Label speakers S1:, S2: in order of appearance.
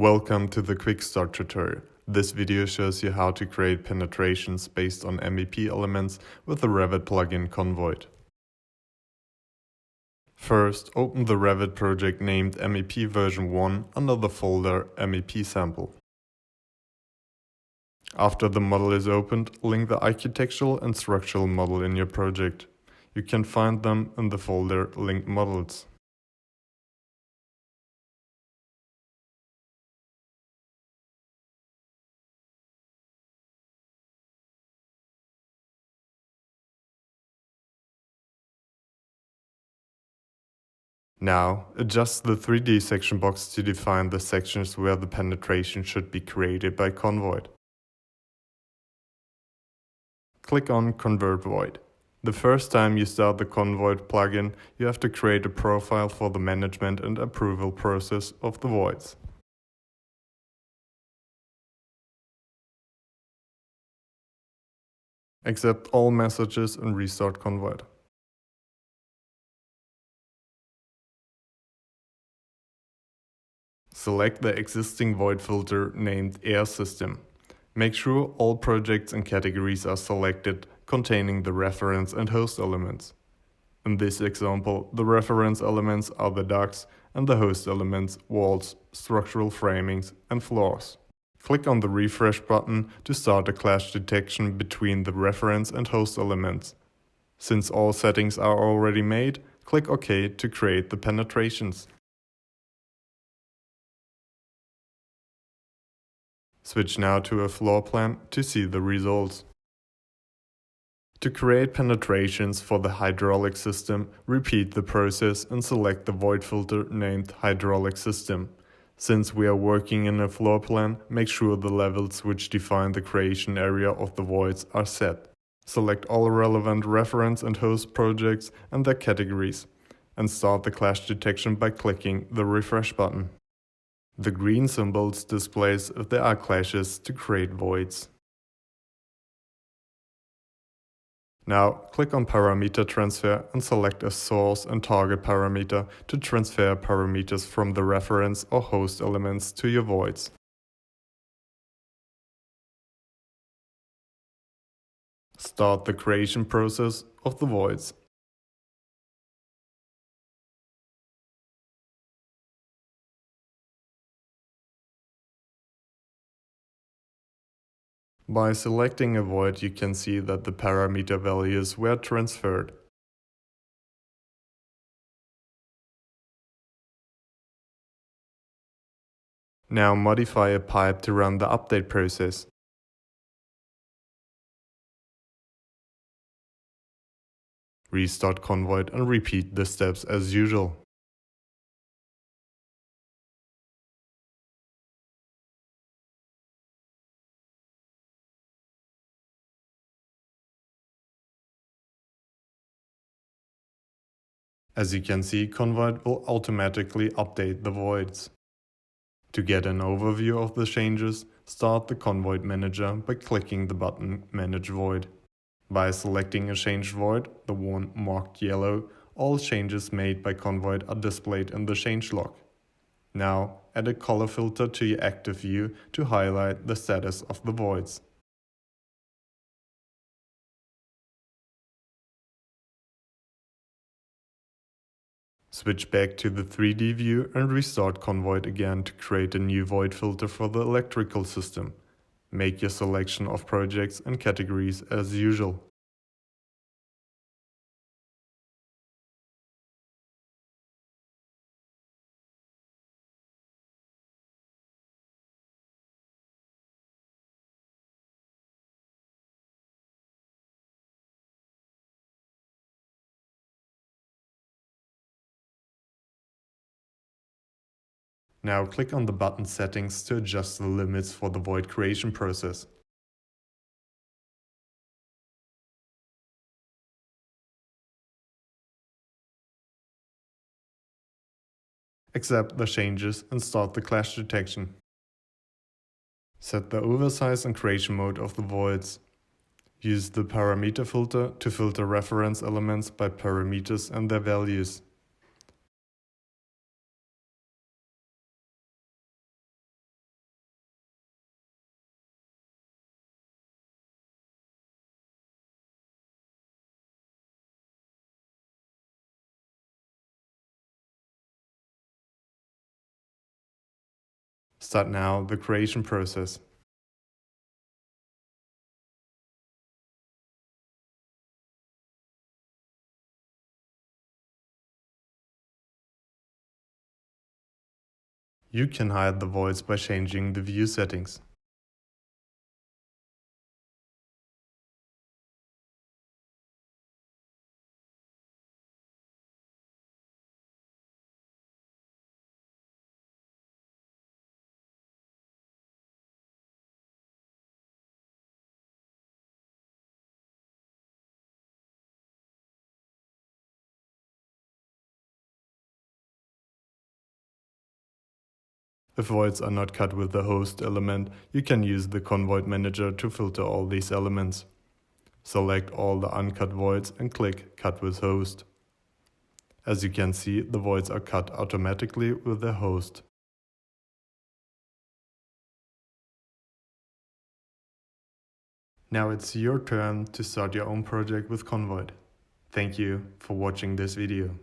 S1: Welcome to the Quick Start tutorial. This video shows you how to create penetrations based on MEP elements with the Revit plugin conVoid. First, open the Revit project named MEP version 1 under the folder MEP sample. After the model is opened, link the architectural and structural model in your project. You can find them in the folder Linked Models. Now, adjust the 3D section box to define the sections where the penetration should be created by conVoid. Click on Convert Void. The first time you start the conVoid plugin, you have to create a profile for the management and approval process of the voids. Accept all messages and restart conVoid. Select the existing void filter named Air System. Make sure all projects and categories are selected containing the reference and host elements. In this example, the reference elements are the ducts and the host elements, walls, structural framings, and floors. Click on the refresh button to start a clash detection between the reference and host elements. Since all settings are already made, click OK to create the penetrations. Switch now to a floor plan to see the results. To create penetrations for the hydraulic system, repeat the process and select the void filter named Hydraulic System. Since we are working in a floor plan, make sure the levels which define the creation area of the voids are set. Select all relevant reference and host projects and their categories, and start the clash detection by clicking the refresh button. The green symbols displays if there are clashes to create voids. Now click on Parameter Transfer and select a source and target parameter to transfer parameters from the reference or host elements to your voids. Start the creation process of the voids. By selecting a void, you can see that the parameter values were transferred. Now modify a pipe to run the update process. Restart conVoid and repeat the steps as usual. As you can see, conVoid will automatically update the voids. To get an overview of the changes, start the conVoid manager by clicking the button Manage Void. By selecting a changed void, the one marked yellow, all changes made by conVoid are displayed in the change log. Now, add a color filter to your active view to highlight the status of the voids. Switch back to the 3D view and restart conVoid again to create a new void filter for the electrical system. Make your selection of projects and categories as usual. Now click on the button Settings to adjust the limits for the void creation process. Accept the changes and start the clash detection. Set the oversize and creation mode of the voids. Use the parameter filter to filter reference elements by parameters and their values. Start now the creation process. You can hide the voids by changing the view settings. If voids are not cut with the host element, you can use the conVoid manager to filter all these elements. Select all the uncut voids and click Cut with Host. As you can see, the voids are cut automatically with the host. Now it's your turn to start your own project with conVoid. Thank you for watching this video.